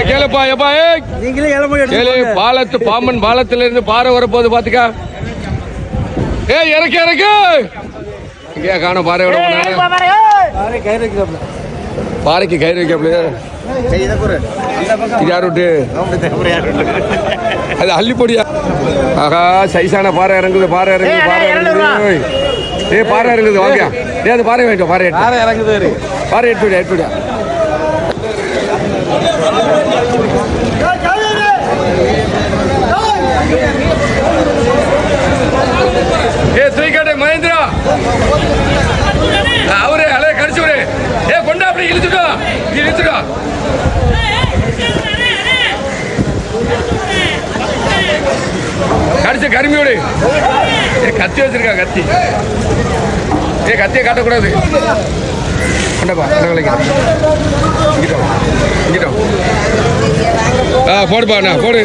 கேளுப்பா எப்பா கேளு. பாலத்து பாம்பன் பாலத்துல இருந்து பாறை வரப்போகுது பாத்துக்கா. இறக்கு இறக்கு இங்கேயா காணும் பாறை விட பாறைக்கு கயிறு வைக்கப்படியா யார் விட்டு அது அள்ளிப்பொடியா? ஆகா சைஸான பாறை இறங்குது பாறை இறங்குது பாறை இறங்குது. பாறை இறங்குது வாங்கியா அது பாறை வாங்கிட்டோம். பாறை இறங்குது பாறை எடுத்துடியா எடுத்துடியா. ஸ்ரீகட்டை மகேந்திரா அவரு அலைய கடிச்சு விடு. கொண்டா அப்படி இழுத்துட்டா இழுத்துட்டா. கடிச்சு கரும்பி விடு. கத்தி வச்சிருக்கா கத்தி. கத்தியை காட்டக்கூடாது. கொண்டப்பா இங்கிட்டோம் இங்கிட்டோம். போடுப்பா போடு.